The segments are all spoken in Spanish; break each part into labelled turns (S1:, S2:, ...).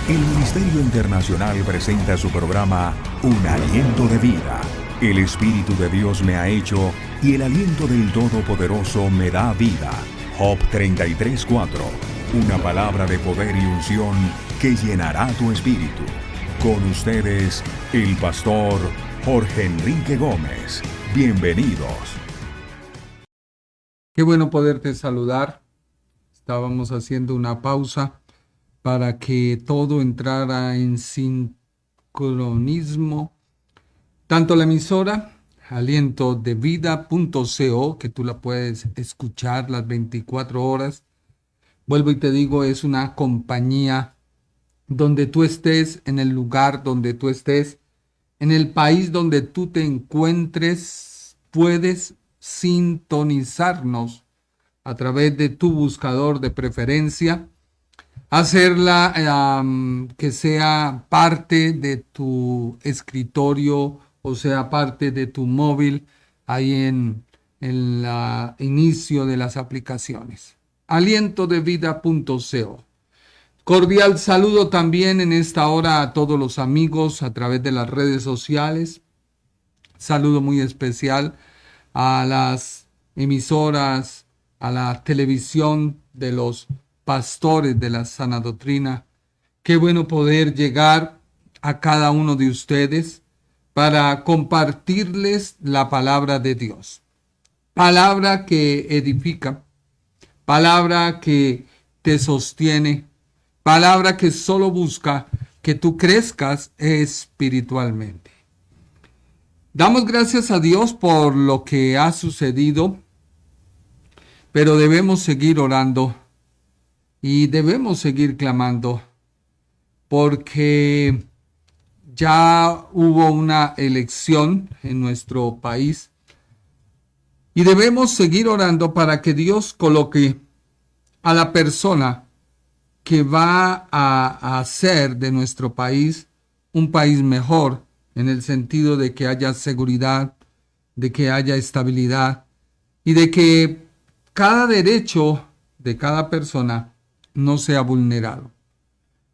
S1: El Ministerio Internacional presenta su programa Un Aliento de Vida. El Espíritu de Dios me ha hecho y el aliento del Todopoderoso me da vida. Job 33:4. Una palabra de poder y unción que llenará tu espíritu. Con ustedes, el pastor Jorge Enrique Gómez. Bienvenidos.
S2: Qué bueno poderte saludar. Estábamos haciendo una pausa para que todo entrara en sincronismo. Tanto la emisora alientodevida.co, que tú la puedes escuchar las 24 horas. Vuelvo y te digo, es una compañía donde tú estés, en el lugar donde tú estés, en el país donde tú te encuentres, puedes sintonizarnos a través de tu buscador de preferencia, hacerla que sea parte de tu escritorio, o sea, parte de tu móvil, ahí en el inicio de las aplicaciones. Alientodevida.co. Cordial saludo también en esta hora a todos los amigos a través de las redes sociales. Saludo muy especial a las emisoras, a la televisión de los pastores de la sana doctrina. Qué bueno poder llegar a cada uno de ustedes para compartirles la palabra de Dios. Palabra que edifica, palabra que te sostiene, palabra que solo busca que tú crezcas espiritualmente. Damos gracias a Dios por lo que ha sucedido, pero debemos seguir orando y debemos seguir clamando, porque ya hubo una elección en nuestro país y debemos seguir orando para que Dios coloque a la persona que va a hacer de nuestro país un país mejor, en el sentido de que haya seguridad, de que haya estabilidad y de que cada derecho de cada persona no sea vulnerado.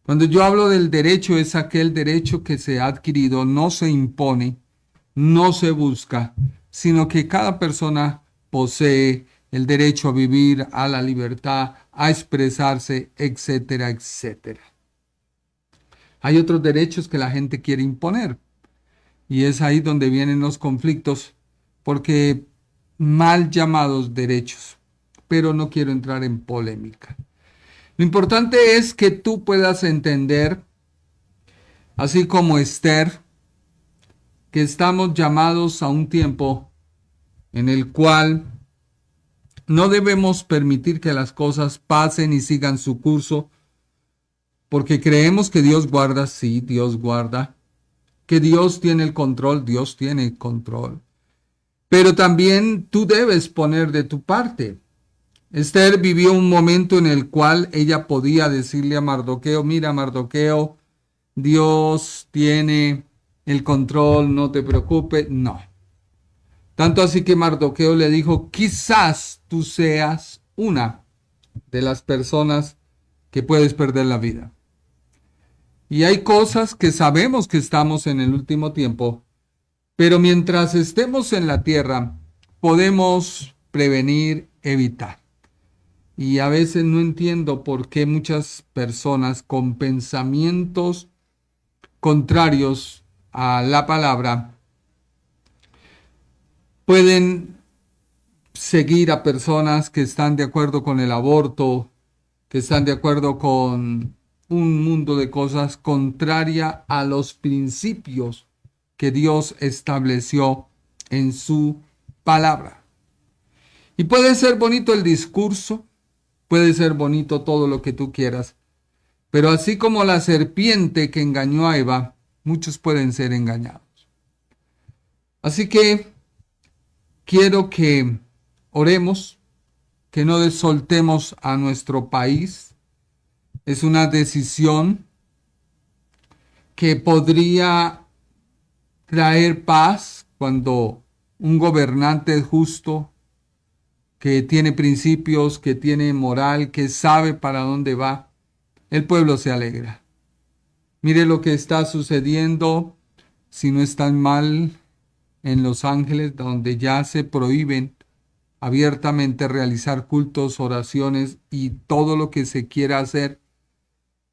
S2: Cuando yo hablo del derecho, es aquel derecho que se ha adquirido, no se impone, no se busca, sino que cada persona posee el derecho a vivir, a la libertad, a expresarse, etcétera, etcétera. Hay otros derechos que la gente quiere imponer, y es ahí donde vienen los conflictos, porque mal llamados derechos, pero no quiero entrar en polémica. Lo importante es que tú puedas entender, así como Esther, que estamos llamados a un tiempo en el cual no debemos permitir que las cosas pasen y sigan su curso, porque creemos que Dios guarda, sí, Dios guarda, que Dios tiene el control, Dios tiene el control, pero también tú debes poner de tu parte. Esther vivió un momento en el cual ella podía decirle a Mardoqueo: mira, Mardoqueo, Dios tiene el control, no te preocupes. No. Tanto así que Mardoqueo le dijo: quizás tú seas una de las personas que puedes perder la vida. Y hay cosas que sabemos que estamos en el último tiempo, pero mientras estemos en la tierra, podemos prevenir, evitar. Y a veces no entiendo por qué muchas personas con pensamientos contrarios a la palabra pueden seguir a personas que están de acuerdo con el aborto, que están de acuerdo con un mundo de cosas contraria a los principios que Dios estableció en su palabra. Y puede ser bonito el discurso, puede ser bonito todo lo que tú quieras, pero así como la serpiente que engañó a Eva, muchos pueden ser engañados. Así que quiero que oremos, que no soltemos a nuestro país. Es una decisión que podría traer paz cuando un gobernante es justo, que tiene principios, que tiene moral, que sabe para dónde va, el pueblo se alegra. Mire lo que está sucediendo, si no están mal, en Los Ángeles, donde ya se prohíben abiertamente realizar cultos, oraciones y todo lo que se quiera hacer,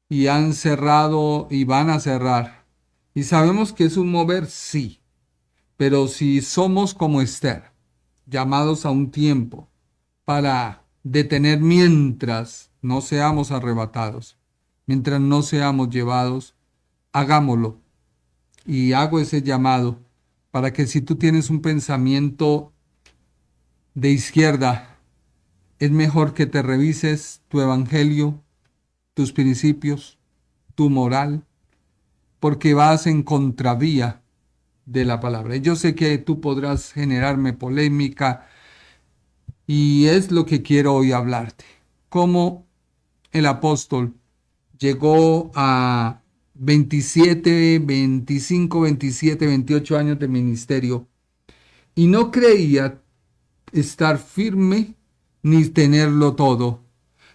S2: y han cerrado y van a cerrar. Y sabemos que es un mover, sí, pero si somos como Esther, llamados a un tiempo para detener mientras no seamos arrebatados, mientras no seamos llevados, hagámoslo. Y hago ese llamado para que si tú tienes un pensamiento de izquierda, es mejor que te revises tu evangelio, tus principios, tu moral, porque vas en contravía de la palabra. Yo sé que tú podrás generarme polémica y es lo que quiero hoy hablarte. Cómo el apóstol llegó a 27, 25, 27, 28 años de ministerio y no creía estar firme ni tenerlo todo,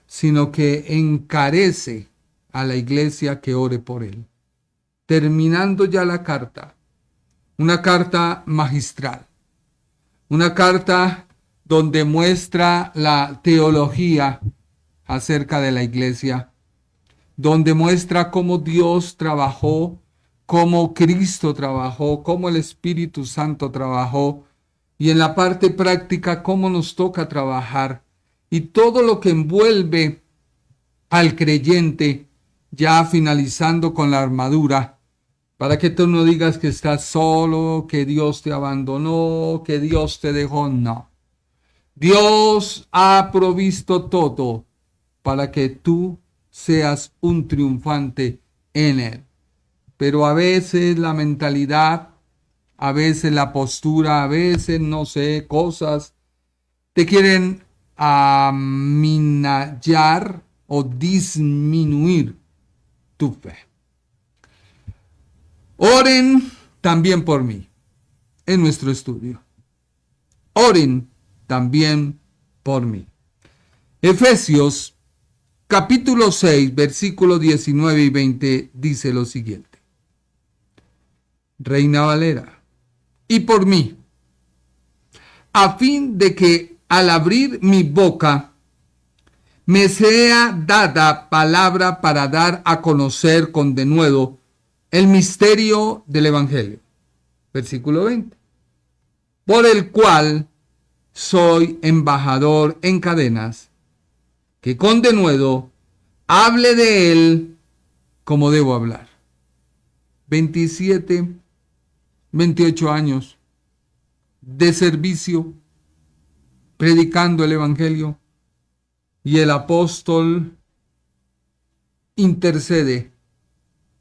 S2: sino que encarece a la iglesia que ore por él. Terminando ya la carta, una carta magistral, una carta donde muestra la teología acerca de la iglesia, donde muestra cómo Dios trabajó, cómo Cristo trabajó, cómo el Espíritu Santo trabajó, y en la parte práctica cómo nos toca trabajar, y todo lo que envuelve al creyente, ya finalizando con la armadura, para que tú no digas que estás solo, que Dios te abandonó, que Dios te dejó. No. Dios ha provisto todo para que tú seas un triunfante en Él. Pero a veces la mentalidad, a veces la postura, a veces, no sé, cosas, te quieren aminallar o disminuir tu fe. Oren también por mí en nuestro estudio. Oren también por mí. Efesios capítulo 6, versículos 19 y 20 dice lo siguiente. Reina Valera. Y por mí, a fin de que al abrir mi boca me sea dada palabra para dar a conocer con denuedo el misterio del Evangelio. Versículo 20. Por el cual soy embajador en cadenas, que con denuedo hable de él como debo hablar. 27, 28 años de servicio, predicando el Evangelio, y el apóstol intercede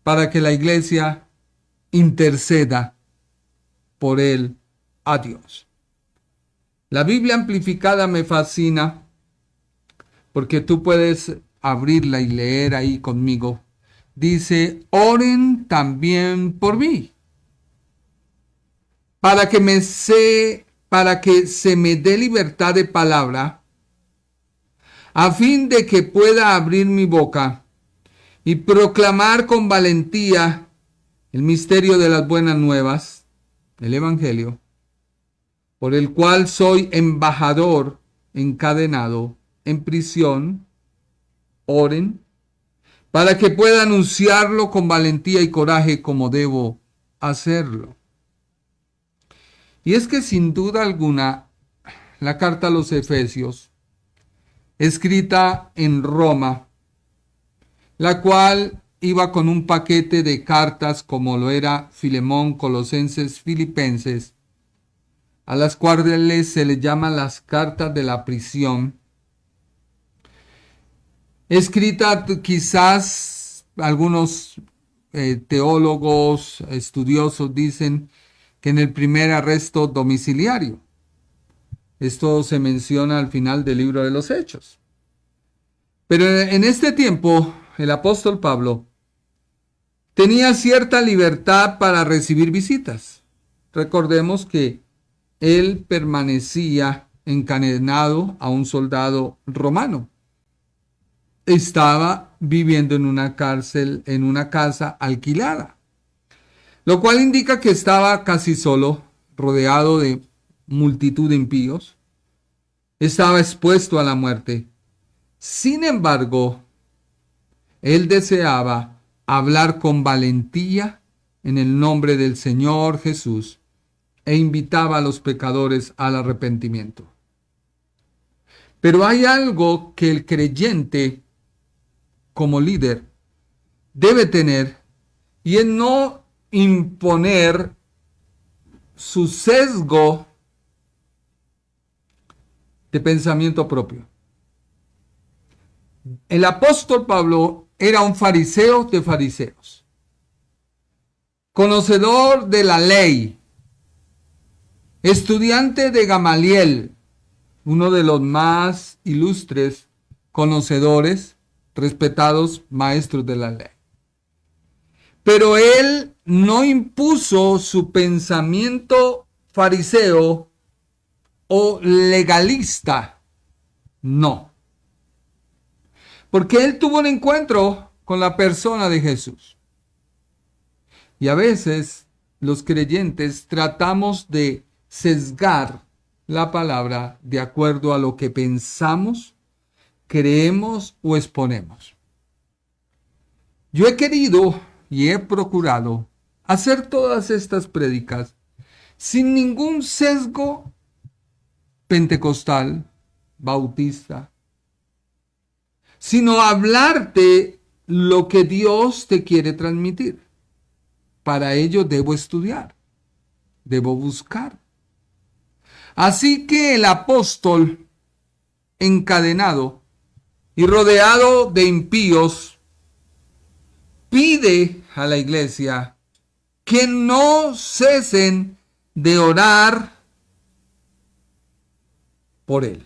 S2: para que la iglesia interceda por él a Dios. La Biblia amplificada me fascina porque tú puedes abrirla y leer ahí conmigo. Dice, oren también por mí, para que se me dé libertad de palabra, a fin de que pueda abrir mi boca y proclamar con valentía el misterio de las buenas nuevas, el Evangelio, por el cual soy embajador encadenado en prisión. Oren para que pueda anunciarlo con valentía y coraje como debo hacerlo. Y es que sin duda alguna, la carta a los Efesios, escrita en Roma, la cual iba con un paquete de cartas como lo era Filemón, Colosenses, Filipenses, a las cuales se les llama las cartas de la prisión, escrita quizás algunos teólogos, estudiosos dicen que en el primer arresto domiciliario. Esto se menciona al final del libro de los Hechos. Pero en este tiempo, el apóstol Pablo tenía cierta libertad para recibir visitas. Recordemos que él permanecía encadenado a un soldado romano. Estaba viviendo en una cárcel, en una casa alquilada, lo cual indica que estaba casi solo, rodeado de multitud de impíos, estaba expuesto a la muerte. Sin embargo, él deseaba hablar con valentía en el nombre del Señor Jesús e invitaba a los pecadores al arrepentimiento. Pero hay algo que el creyente, como líder, debe tener, y es no imponer su sesgo de pensamiento propio. El apóstol Pablo era un fariseo de fariseos, conocedor de la ley, estudiante de Gamaliel, uno de los más ilustres conocedores, respetados maestros de la ley. Pero él no impuso su pensamiento fariseo o legalista, no. Porque él tuvo un encuentro con la persona de Jesús. Y a veces los creyentes tratamos de sesgar la palabra de acuerdo a lo que pensamos, creemos o exponemos. Yo he querido y he procurado hacer todas estas prédicas sin ningún sesgo pentecostal, bautista, sino hablarte lo que Dios te quiere transmitir. Para ello debo estudiar, debo buscar. Así que el apóstol, encadenado y rodeado de impíos, pide a la iglesia que no cesen de orar por él.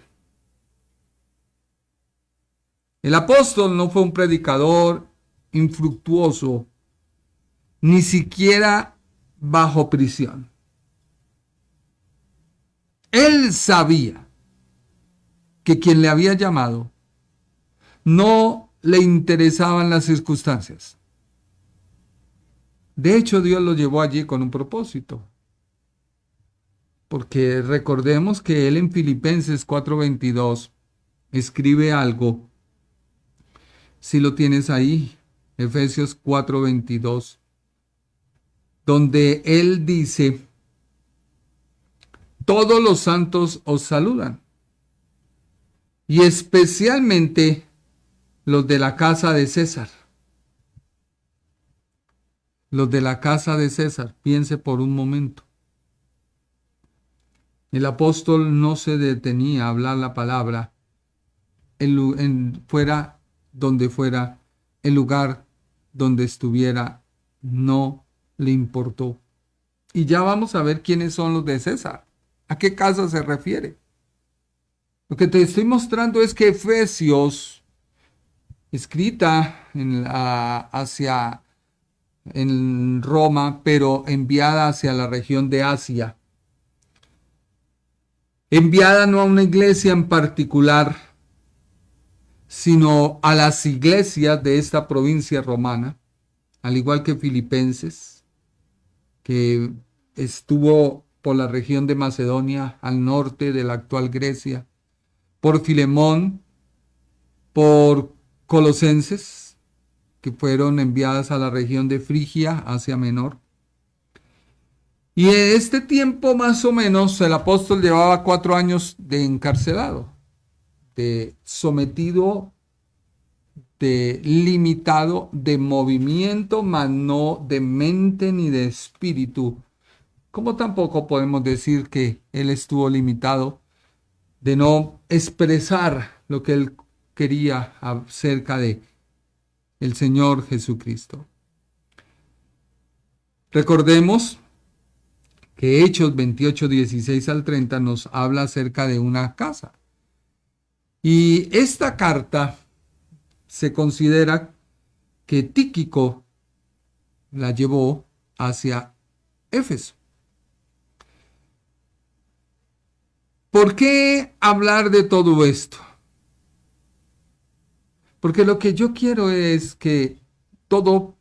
S2: El apóstol no fue un predicador infructuoso, ni siquiera bajo prisión. Él sabía que quien le había llamado no le interesaban las circunstancias. De hecho, Dios lo llevó allí con un propósito. Porque recordemos que él en Filipenses 4:22 escribe algo. Si lo tienes ahí, Efesios 4:22, donde él dice: todos los santos os saludan, y especialmente los de la casa de César. Los de la casa de César, piense por un momento. El apóstol no se detenía a hablar la palabra fuera donde fuera, el lugar donde estuviera, no le importó. Y ya vamos a ver quiénes son los de César. ¿A qué casa se refiere? Lo que te estoy mostrando es que Efesios, escrita en Roma, pero enviada hacia la región de Asia, enviada no a una iglesia en particular, sino a las iglesias de esta provincia romana, al igual que Filipenses, que estuvo por la región de Macedonia, al norte de la actual Grecia, por Filemón, por Colosenses, que fueron enviadas a la región de Frigia, Asia Menor. Y en este tiempo más o menos el apóstol llevaba 4 años de encarcelado, de sometido, de limitado de movimiento, mas no de mente ni de espíritu. Como tampoco podemos decir que él estuvo limitado de no expresar lo que él quería acerca de el Señor Jesucristo. Recordemos que Hechos 28, 16 al 30 nos habla acerca de una casa. Y esta carta se considera que Tíquico la llevó hacia Éfeso. ¿Por qué hablar de todo esto? Porque lo que yo quiero es que todo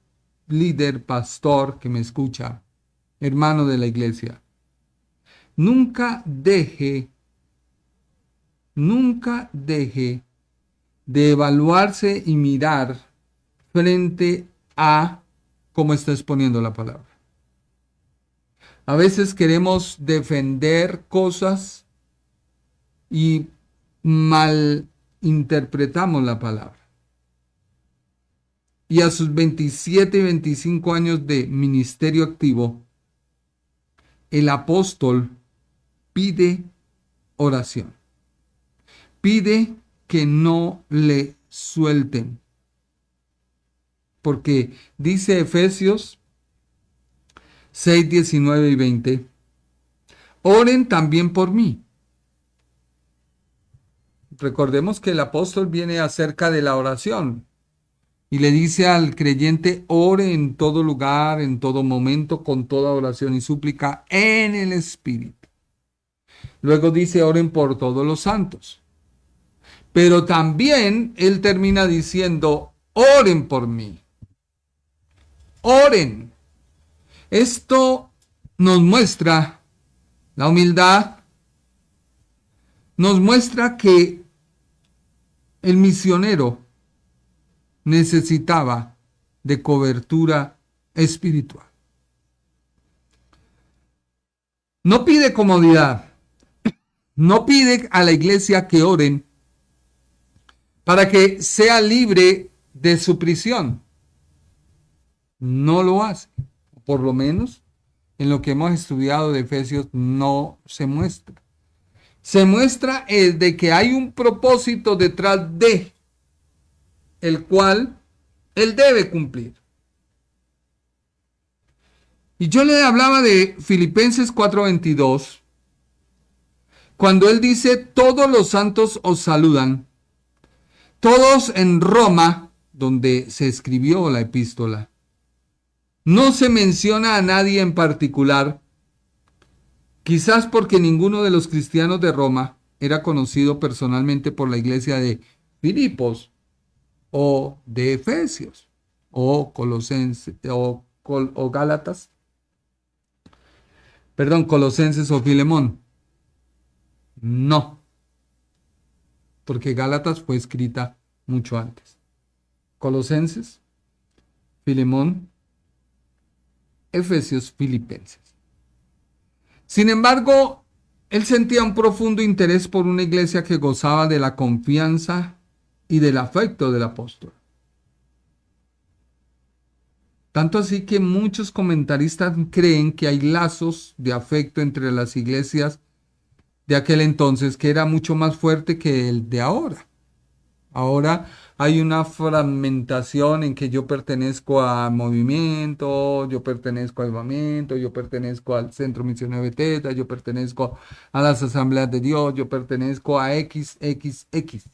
S2: líder, pastor que me escucha, hermano de la iglesia, nunca deje de evaluarse y mirar frente a cómo está exponiendo la palabra. A veces queremos defender cosas y malinterpretamos la palabra. Y a sus 27 y 25 años de ministerio activo, el apóstol pide oración. Pide que no le suelten. Porque dice Efesios 6, 19 y 20, oren también por mí. Recordemos que el apóstol viene acerca de la oración y le dice al creyente, ore en todo lugar, en todo momento, con toda oración y súplica en el Espíritu. Luego dice, oren por todos los santos. Pero también él termina diciendo, oren por mí. Oren. Esto nos muestra la humildad, nos muestra que el misionero necesitaba de cobertura espiritual. No pide comodidad, no pide a la iglesia que oren para que sea libre de su prisión. No lo hace. Por lo menos en lo que hemos estudiado de Efesios no se muestra. Se muestra el de que hay un propósito detrás de el cual él debe cumplir. Y yo le hablaba de Filipenses 4:22, cuando él dice, todos los santos os saludan, todos en Roma, donde se escribió la epístola. No se menciona a nadie en particular, quizás porque ninguno de los cristianos de Roma era conocido personalmente por la iglesia de Filipos o de Efesios o Colosenses o Gálatas. Perdón, Colosenses o Filemón. No, porque Gálatas fue escrita mucho antes. Colosenses, Filemón, Efesios, Filipenses. Sin embargo, él sentía un profundo interés por una iglesia que gozaba de la confianza y del afecto del apóstol. Tanto así que muchos comentaristas creen que hay lazos de afecto entre las iglesias de aquel entonces que era mucho más fuerte que el de ahora. Ahora hay una fragmentación en que yo pertenezco al movimiento, yo pertenezco al avivamiento, yo pertenezco al Centro Misionero Bethesda, yo pertenezco a las Asambleas de Dios, yo pertenezco a XXX.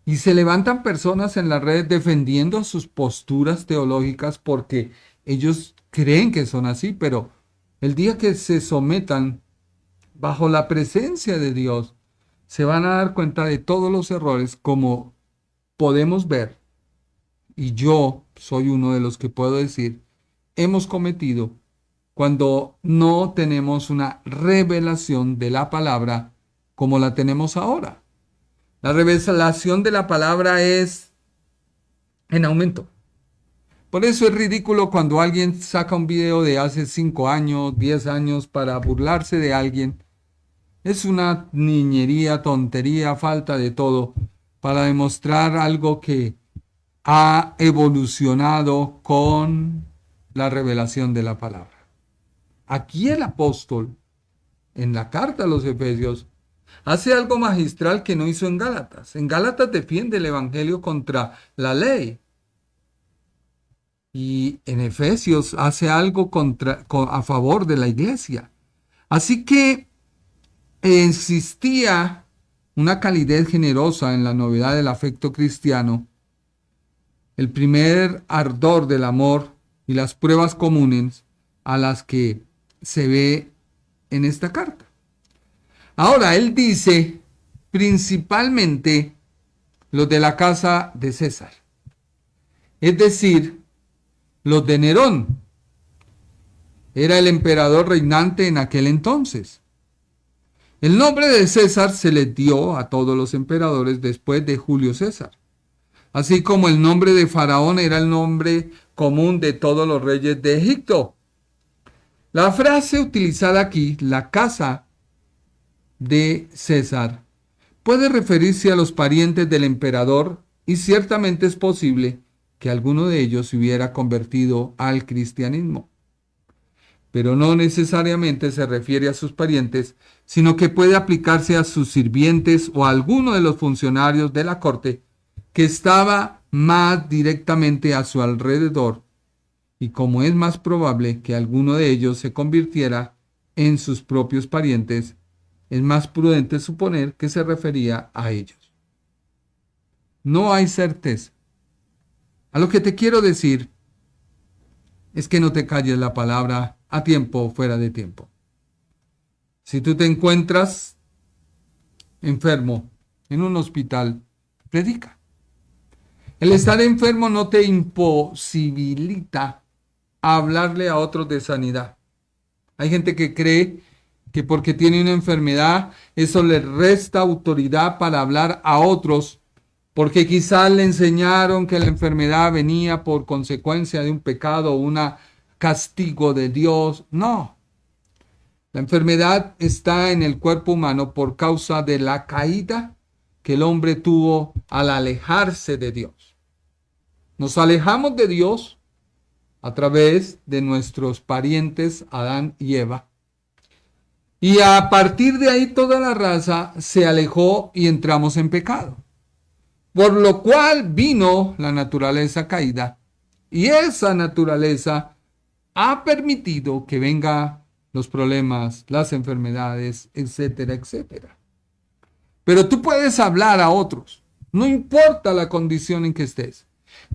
S2: Y se levantan personas en la red defendiendo sus posturas teológicas porque ellos creen que son así, pero el día que se sometan bajo la presencia de Dios, se van a dar cuenta de todos los errores, como podemos ver, y yo soy uno de los que puedo decir, hemos cometido cuando no tenemos una revelación de la palabra como la tenemos ahora. La revelación de la palabra es en aumento. Por eso es ridículo cuando alguien saca un video de hace 5 años, 10 años para burlarse de alguien. Es una niñería, tontería, falta de todo para demostrar algo que ha evolucionado con la revelación de la palabra. Aquí el apóstol, en la carta a los Efesios, hace algo magistral que no hizo en Gálatas. En Gálatas defiende el evangelio contra la ley. Y en Efesios hace algo a favor de la iglesia. Así que existía una calidez generosa en la novedad del afecto cristiano, el primer ardor del amor y las pruebas comunes a las que se ve en esta carta. Ahora, él dice principalmente los de la casa de César, es decir, los de Nerón. Era el emperador reinante en aquel entonces. El nombre de César se les dio a todos los emperadores después de Julio César, así como el nombre de Faraón era el nombre común de todos los reyes de Egipto. La frase utilizada aquí, la casa de César, puede referirse a los parientes del emperador y ciertamente es posible que alguno de ellos se hubiera convertido al cristianismo. Pero no necesariamente se refiere a sus parientes, sino que puede aplicarse a sus sirvientes o a alguno de los funcionarios de la corte que estaba más directamente a su alrededor. Y como es más probable que alguno de ellos se convirtiera en sus propios parientes, es más prudente suponer que se refería a ellos. No hay certeza. A lo que te quiero decir es que no te calles la palabra a tiempo o fuera de tiempo. Si tú te encuentras enfermo en un hospital, predica. El estar enfermo no te imposibilita hablarle a otros de sanidad. Hay gente que cree que porque tiene una enfermedad, eso le resta autoridad para hablar a otros, porque quizás le enseñaron que la enfermedad venía por consecuencia de un pecado o un castigo de Dios. No. La enfermedad está en el cuerpo humano por causa de la caída que el hombre tuvo al alejarse de Dios. Nos alejamos de Dios a través de nuestros parientes Adán y Eva. Y a partir de ahí toda la raza se alejó y entramos en pecado. Por lo cual vino la naturaleza caída. Y esa naturaleza ha permitido que vengan los problemas, las enfermedades, etcétera, etcétera. Pero tú puedes hablar a otros. No importa la condición en que estés.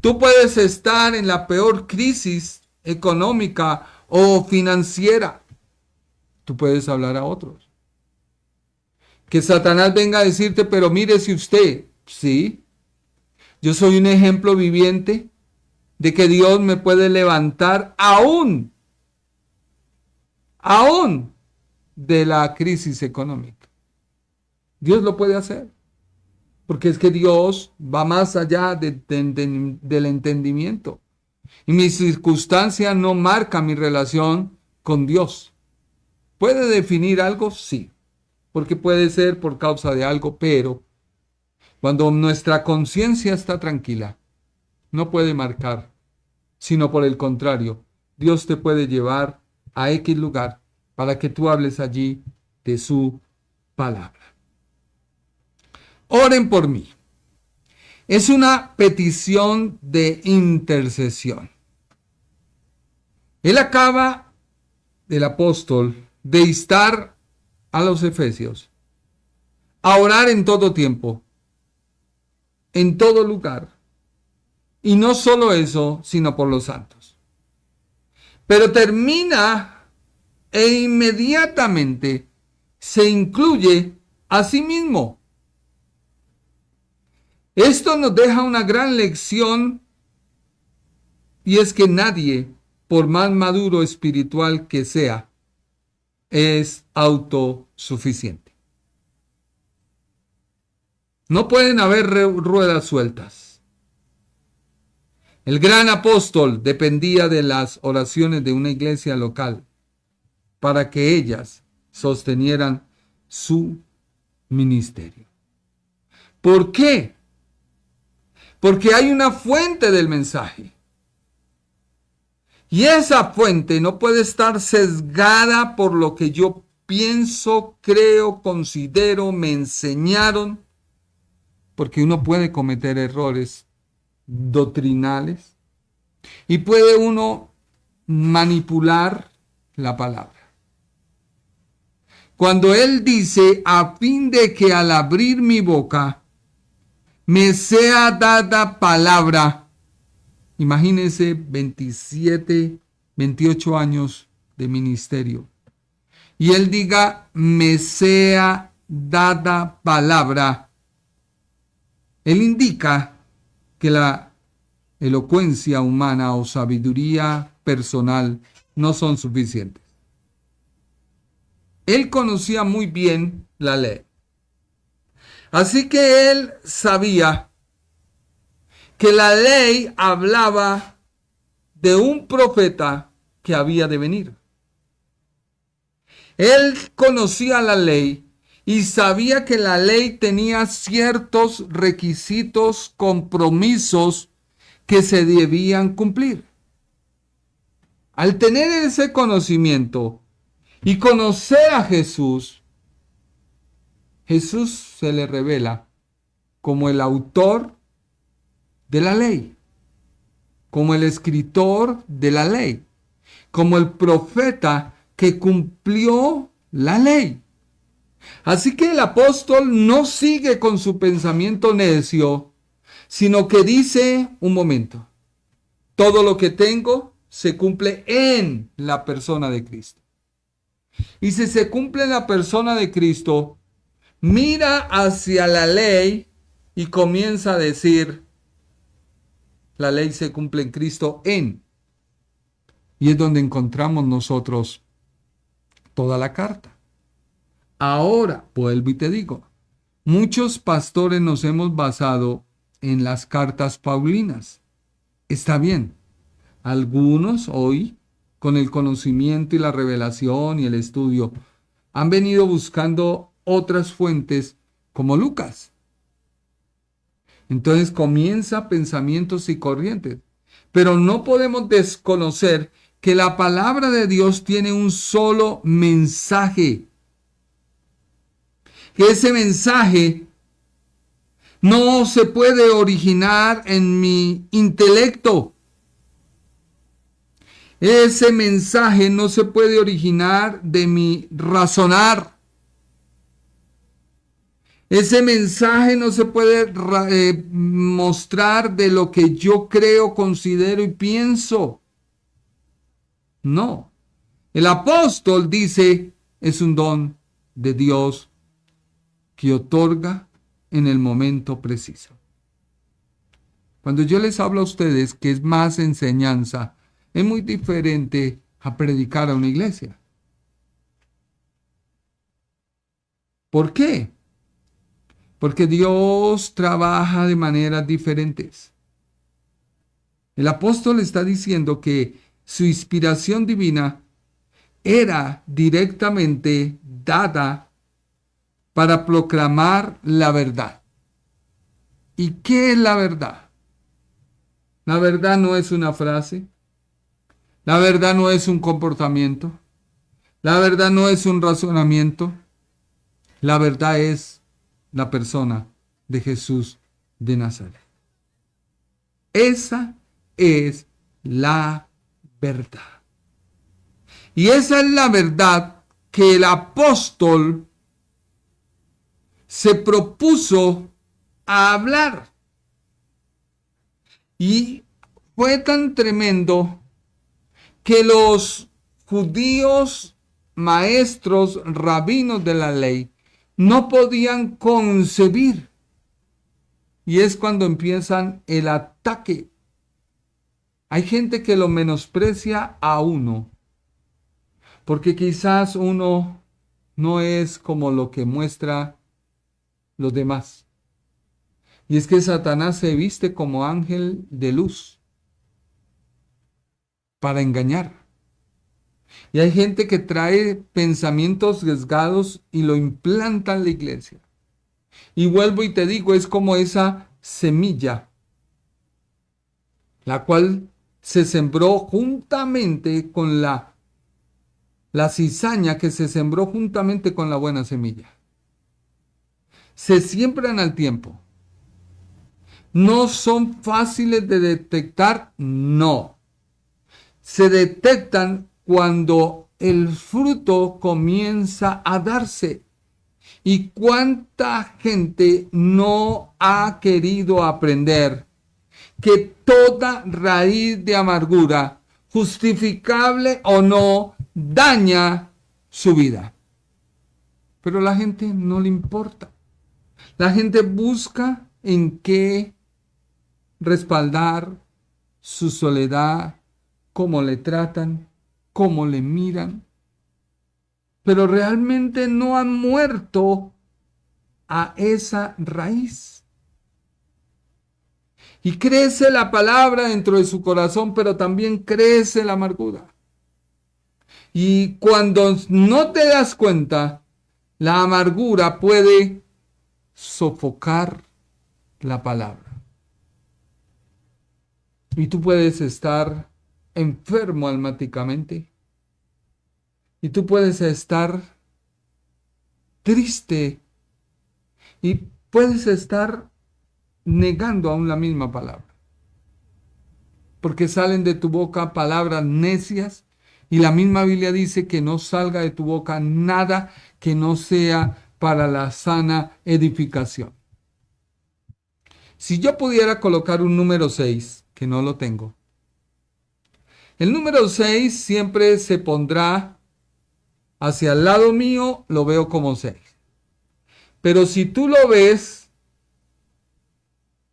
S2: Tú puedes estar en la peor crisis económica o financiera. Tú puedes hablar a otros. Que Satanás venga a decirte, pero mire si usted, sí, yo soy un ejemplo viviente de que Dios me puede levantar aún de la crisis económica. Dios lo puede hacer. Porque es que Dios va más allá del entendimiento. Y mi circunstancia no marca mi relación con Dios. ¿Puede definir algo? Sí. Porque puede ser por causa de algo, pero cuando nuestra conciencia está tranquila, no puede marcar, sino por el contrario, Dios te puede llevar a X lugar para que tú hables allí de su palabra. Oren por mí. Es una petición de intercesión. Él acaba, el apóstol, de instar a los efesios a orar en todo tiempo, en todo lugar. Y no solo eso, sino por los santos. Pero termina e inmediatamente se incluye a sí mismo. Esto nos deja una gran lección y es que nadie, por más maduro espiritual que sea, es autosuficiente. No pueden haber ruedas sueltas. El gran apóstol dependía de las oraciones de una iglesia local para que ellas sostenieran su ministerio. ¿Por qué? Porque hay una fuente del mensaje. Y esa fuente no puede estar sesgada por lo que yo pienso, creo, considero, me enseñaron. Porque uno puede cometer errores doctrinales y puede uno manipular la palabra. Cuando él dice, a fin de que al abrir mi boca me sea dada palabra. Imagínense 27, 28 años de ministerio. Y él diga, me sea dada palabra. Él indica que la elocuencia humana o sabiduría personal no son suficientes. Él conocía muy bien la ley. Así que él sabía que la ley hablaba de un profeta que había de venir. Él conocía la ley y sabía que la ley tenía ciertos requisitos, compromisos que se debían cumplir. Al tener ese conocimiento y conocer a Jesús, Jesús se le revela como el autor de la ley, como el escritor de la ley, como el profeta que cumplió la ley. Así que el apóstol no sigue con su pensamiento necio, sino que dice, un momento, todo lo que tengo se cumple en la persona de Cristo. Y si se cumple en la persona de Cristo, mira hacia la ley y comienza a decir, la ley se cumple en Cristo en. Y es donde encontramos nosotros toda la carta. Ahora, vuelvo y te digo, muchos pastores nos hemos basado en las cartas paulinas. Está bien. Algunos hoy, con el conocimiento y la revelación y el estudio, han venido buscando otras fuentes como Lucas. Entonces comienza pensamientos y corrientes. Pero no podemos desconocer que la palabra de Dios tiene un solo mensaje. Que ese mensaje no se puede originar en mi intelecto. Ese mensaje no se puede originar de mi razonar. Ese mensaje no se puede mostrar de lo que yo creo, considero y pienso. No. El apóstol dice, es un don de Dios que otorga en el momento preciso. Cuando yo les hablo a ustedes que es más enseñanza, es muy diferente a predicar a una iglesia. ¿Por qué? Porque Dios trabaja de maneras diferentes. El apóstol está diciendo que su inspiración divina era directamente dada para proclamar la verdad. ¿Y qué es la verdad? La verdad no es una frase. La verdad no es un comportamiento. La verdad no es un razonamiento. La verdad es la persona de Jesús de Nazaret. Esa es la verdad. Y esa es la verdad que el apóstol se propuso a hablar. Y fue tan tremendo que los judíos, maestros, rabinos de la ley, no podían concebir. Y es cuando empiezan el ataque. Hay gente que lo menosprecia a uno, porque quizás uno no es como lo que muestra los demás. Y es que Satanás se viste como ángel de luz para engañar. Y hay gente que trae pensamientos sesgados y lo implanta en la iglesia. Y vuelvo y te digo, es como esa semilla, la cual se sembró juntamente con la cizaña que se sembró juntamente con la buena semilla. Se siembran al tiempo. ¿No son fáciles de detectar? No. Se detectan cuando el fruto comienza a darse. ¿Y cuánta gente no ha querido aprender que toda raíz de amargura, justificable o no, daña su vida? Pero a la gente no le importa. La gente busca en qué respaldar su soledad, cómo le tratan, cómo le miran, pero realmente no han muerto a esa raíz. Y crece la palabra dentro de su corazón, pero también crece la amargura. Y cuando no te das cuenta, la amargura puede sofocar la palabra. Y tú puedes estar enfermo almáticamente. Y tú puedes estar triste. Y puedes estar negando aún la misma palabra. Porque salen de tu boca palabras necias. Y la misma Biblia dice que no salga de tu boca nada que no sea para la sana edificación. Si yo pudiera colocar un número 6, que no lo tengo, el número 6 siempre se pondrá hacia el lado mío, lo veo como 6. Pero si tú lo ves,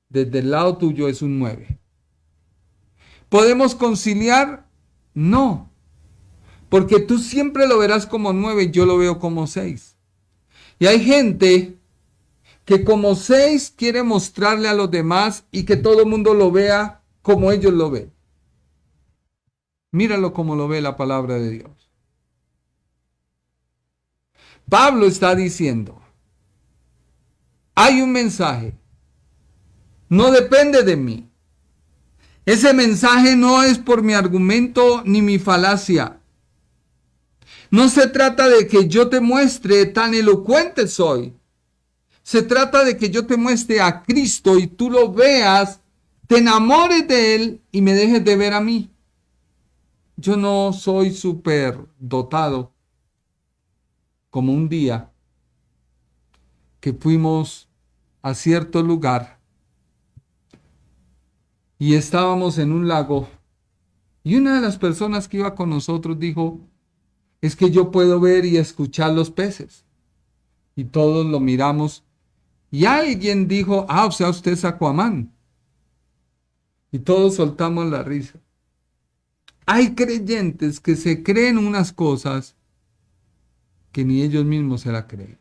S2: desde el lado tuyo es un 9. ¿Podemos conciliar? No. Porque tú siempre lo verás como 9, yo lo veo como 6. Y hay gente que como 6 quiere mostrarle a los demás y que todo el mundo lo vea como ellos lo ven. Míralo como lo ve la palabra de Dios. Pablo está diciendo, hay un mensaje, no depende de mí. Ese mensaje no es por mi argumento ni mi falacia. No se trata de que yo te muestre tan elocuente soy. Se trata de que yo te muestre a Cristo y tú lo veas, te enamores de Él y me dejes de ver a mí. Yo no soy súper dotado como un día que fuimos a cierto lugar y estábamos en un lago y una de las personas que iba con nosotros dijo, es que yo puedo ver y escuchar los peces. Y todos lo miramos y alguien dijo, o sea, usted es Aquaman. Y todos soltamos la risa. Hay creyentes que se creen unas cosas que ni ellos mismos se la creen.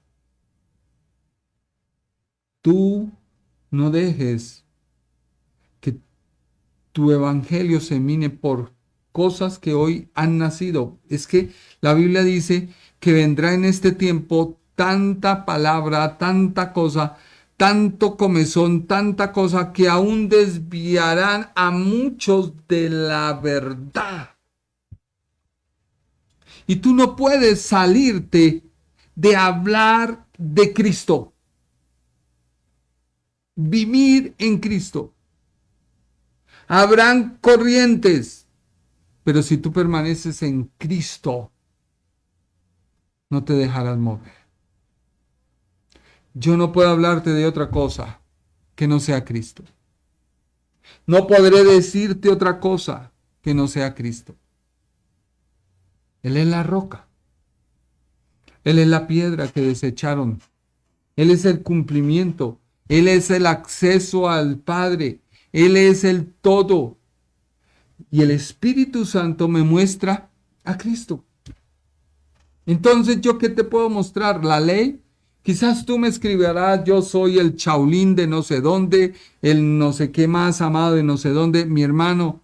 S2: Tú no dejes que tu evangelio se mine por cosas que hoy han nacido. Es que la Biblia dice que vendrá en este tiempo tanta palabra, tanta cosa, tanto comezón, tanta cosa que aún desviarán a muchos de la verdad. Y tú no puedes salirte de hablar de Cristo. Vivir en Cristo. Habrán corrientes, pero si tú permaneces en Cristo, no te dejarás mover. Yo no puedo hablarte de otra cosa que no sea Cristo. No podré decirte otra cosa que no sea Cristo. Él es la roca. Él es la piedra que desecharon. Él es el cumplimiento. Él es el acceso al Padre. Él es el todo. Y el Espíritu Santo me muestra a Cristo. Entonces, ¿yo qué te puedo mostrar? La ley. Quizás tú me escribirás, yo soy el chaulín de no sé dónde, el no sé qué más amado de no sé dónde. Mi hermano,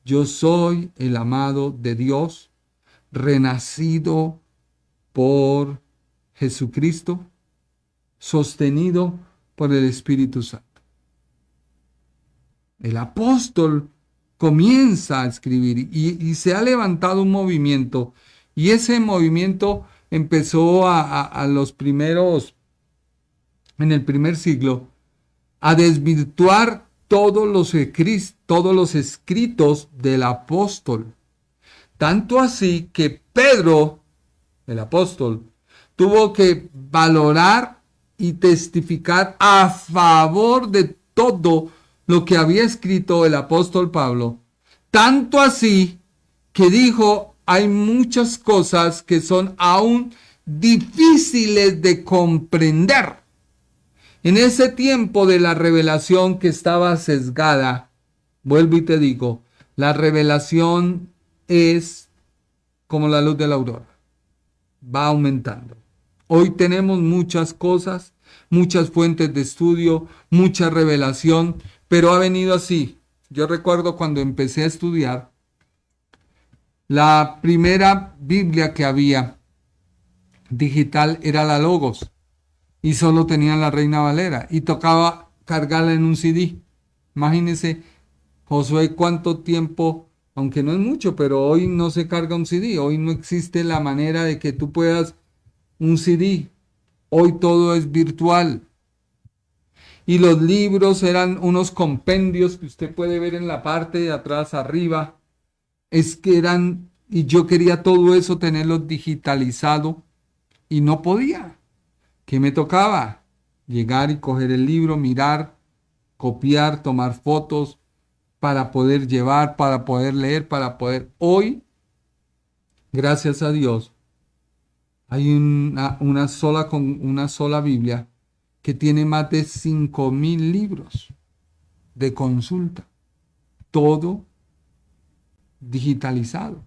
S2: yo soy el amado de Dios, renacido por Jesucristo, sostenido por el Espíritu Santo. El apóstol comienza a escribir y se ha levantado un movimiento, y ese movimiento empezó a los primeros, en el primer siglo, a desvirtuar todos los escritos del apóstol. Tanto así que Pedro, el apóstol, tuvo que valorar y testificar a favor de todo lo que había escrito el apóstol Pablo. Tanto así que dijo, hay muchas cosas que son aún difíciles de comprender. En ese tiempo de la revelación que estaba sesgada, vuelvo y te digo, la revelación es como la luz de la aurora, va aumentando. Hoy tenemos muchas cosas, muchas fuentes de estudio, mucha revelación, pero ha venido así. Yo recuerdo cuando empecé a estudiar, la primera Biblia que había digital era la Logos y solo tenía la Reina Valera y tocaba cargarla en un CD. Imagínense, Josué, cuánto tiempo, aunque no es mucho, pero hoy no se carga un CD, hoy no existe la manera de que tú puedas un CD, hoy todo es virtual. Y los libros eran unos compendios que usted puede ver en la parte de atrás arriba. Es que eran, y yo quería todo eso tenerlo digitalizado y no podía. ¿Qué me tocaba? Llegar y coger el libro, mirar, copiar, tomar fotos para poder llevar, para poder leer, para poder... Hoy, gracias a Dios, hay una sola Biblia que tiene más de 5,000 libros de consulta. Todo digitalizado.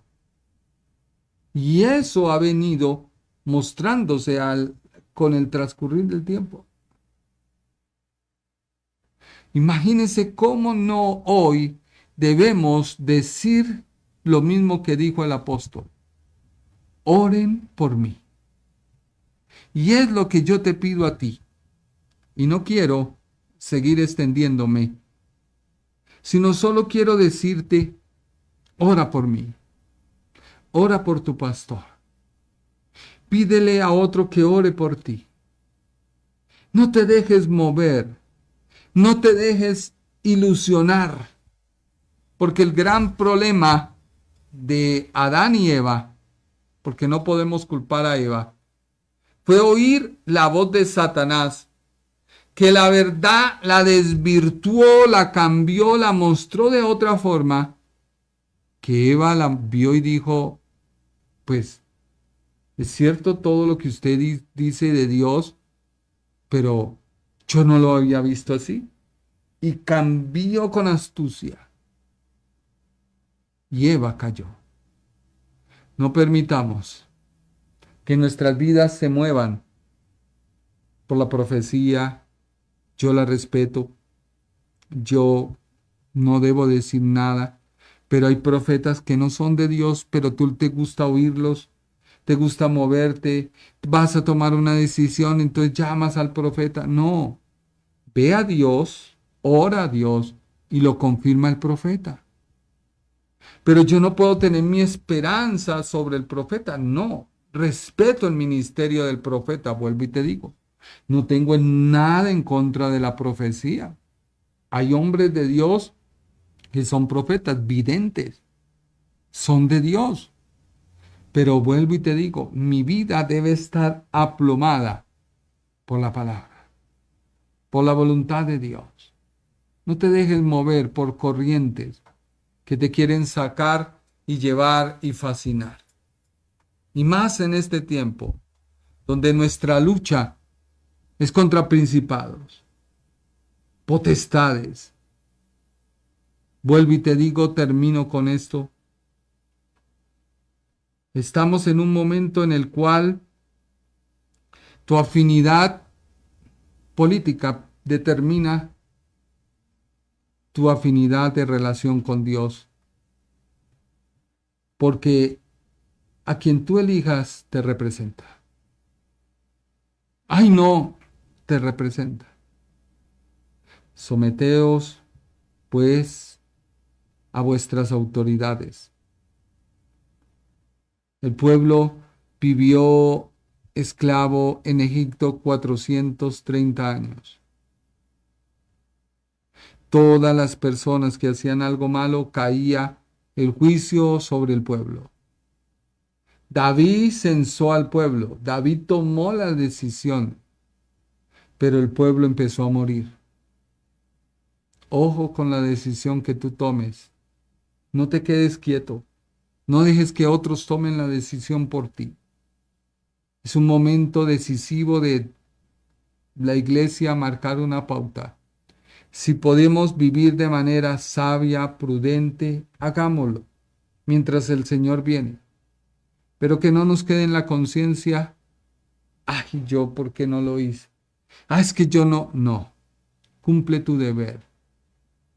S2: Y eso ha venido mostrándose con el transcurrir del tiempo. Imagínense cómo no hoy debemos decir lo mismo que dijo el apóstol. Oren por mí. Y es lo que yo te pido a ti. Y no quiero seguir extendiéndome, sino solo quiero decirte, ora por mí. Ora por tu pastor. Pídele a otro que ore por ti. No te dejes mover. No te dejes ilusionar. Porque el gran problema de Adán y Eva, porque no podemos culpar a Eva, fue oír la voz de Satanás, que la verdad la desvirtuó, la cambió, la mostró de otra forma, que Eva la vio y dijo, pues, es cierto todo lo que usted dice de Dios, pero yo no lo había visto así. Y cambió con astucia. Y Eva cayó. No permitamos que nuestras vidas se muevan por la profecía. Yo la respeto. Yo no debo decir nada. Pero hay profetas que no son de Dios, pero tú te gusta oírlos. Te gusta moverte, vas a tomar una decisión, entonces llamas al profeta. No, ve a Dios, ora a Dios y lo confirma el profeta. Pero yo no puedo tener mi esperanza sobre el profeta. No, respeto el ministerio del profeta, vuelvo y te digo. No tengo nada en contra de la profecía. Hay hombres de Dios que son profetas, videntes, son de Dios. Pero vuelvo y te digo, mi vida debe estar aplomada por la palabra, por la voluntad de Dios. No te dejes mover por corrientes que te quieren sacar y llevar y fascinar. Y más en este tiempo, donde nuestra lucha es contra principados, potestades. Vuelvo y te digo, termino con esto. Estamos en un momento en el cual tu afinidad política determina tu afinidad de relación con Dios. Porque a quien tú elijas te representa. Ay, no, te representa. Someteos, pues, a vuestras autoridades. El pueblo vivió esclavo en Egipto 430 años. Todas las personas que hacían algo malo caía el juicio sobre el pueblo. David censó al pueblo. David tomó la decisión, pero el pueblo empezó a morir. Ojo con la decisión que tú tomes. No te quedes quieto. No dejes que otros tomen la decisión por ti. Es un momento decisivo de la iglesia marcar una pauta. Si podemos vivir de manera sabia, prudente, hagámoslo mientras el Señor viene. Pero que no nos quede en la conciencia, ay, yo, ¿por qué no lo hice? Es que yo no. No, cumple tu deber.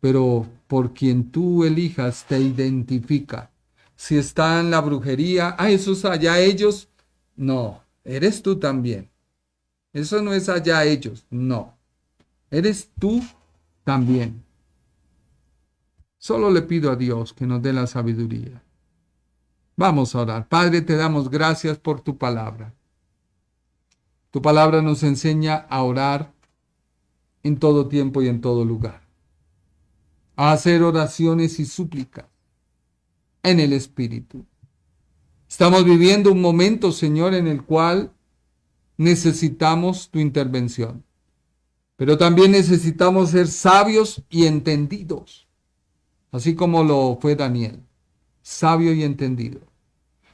S2: Pero por quien tú elijas te identifica. Si está en la brujería, esos allá ellos. No, eres tú también. Eso no es allá ellos, no. Eres tú también. Solo le pido a Dios que nos dé la sabiduría. Vamos a orar. Padre, te damos gracias por tu palabra. Tu palabra nos enseña a orar en todo tiempo y en todo lugar. A hacer oraciones y súplicas en el Espíritu. Estamos viviendo un momento, Señor, en el cual necesitamos tu intervención. Pero también necesitamos ser sabios y entendidos, así como lo fue Daniel, sabio y entendido.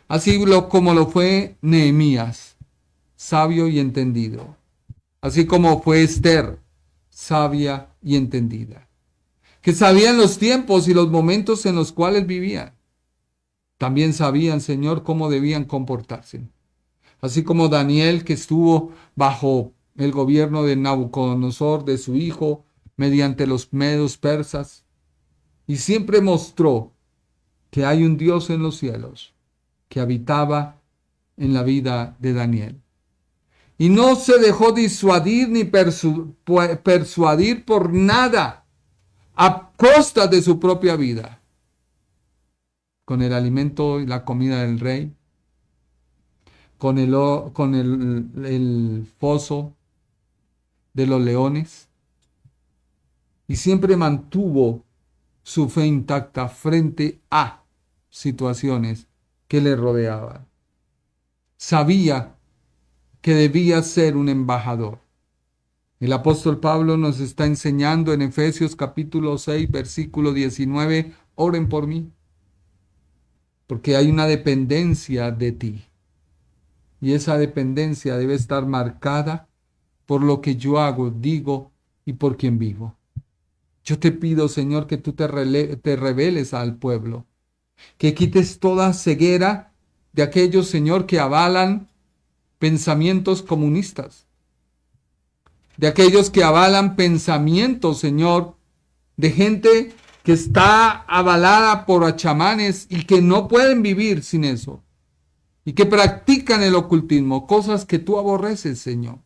S2: Así como lo fue Nehemías, sabio y entendido. Así como fue Esther, sabia y entendida. Que sabían los tiempos y los momentos en los cuales vivían. También sabían, Señor, cómo debían comportarse. Así como Daniel, que estuvo bajo el gobierno de Nabucodonosor, de su hijo, mediante los medos persas, y siempre mostró que hay un Dios en los cielos que habitaba en la vida de Daniel. Y no se dejó disuadir ni persuadir por nada a costa de su propia vida. Con el alimento y la comida del rey, con el foso de los leones, y siempre mantuvo su fe intacta frente a situaciones que le rodeaban. Sabía que debía ser un embajador. El apóstol Pablo nos está enseñando en Efesios capítulo 6, versículo 19, oren por mí, porque hay una dependencia de ti. Y esa dependencia debe estar marcada por lo que yo hago, digo y por quien vivo. Yo te pido, Señor, que tú te reveles al pueblo, que quites toda ceguera de aquellos, Señor, que avalan pensamientos comunistas, de aquellos que avalan pensamientos, Señor, de gente que está avalada por chamanes y que no pueden vivir sin eso, y que practican el ocultismo, cosas que tú aborreces, Señor.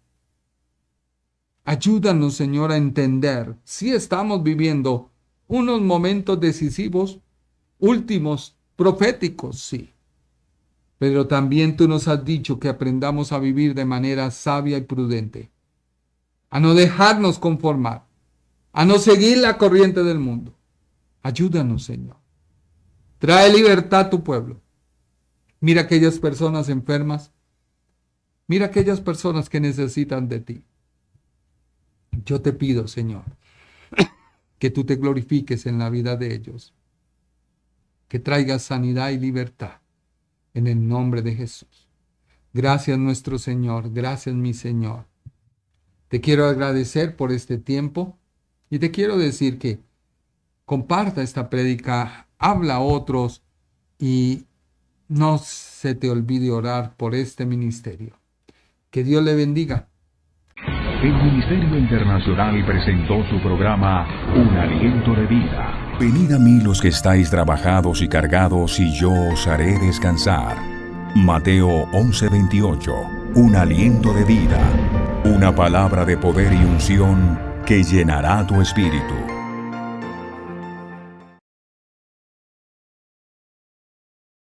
S2: Ayúdanos, Señor, a entender si estamos viviendo unos momentos decisivos, últimos, proféticos, sí. Pero también tú nos has dicho que aprendamos a vivir de manera sabia y prudente, a no dejarnos conformar, a no seguir la corriente del mundo. Ayúdanos, Señor. Trae libertad a tu pueblo. Mira aquellas personas enfermas. Mira aquellas personas que necesitan de ti. Yo te pido, Señor, que tú te glorifiques en la vida de ellos, que traigas sanidad y libertad en el nombre de Jesús. Gracias, nuestro Señor, gracias, mi Señor. Te quiero agradecer por este tiempo y te quiero decir que comparta esta prédica, habla a otros y no se te olvide orar por este ministerio. Que Dios le bendiga.
S1: El Ministerio Internacional presentó su programa Un Aliento de Vida. Venid a mí los que estáis trabajados y cargados, y yo os haré descansar. Mateo 11:28. Un aliento de vida. Una palabra de poder y unción que llenará tu espíritu.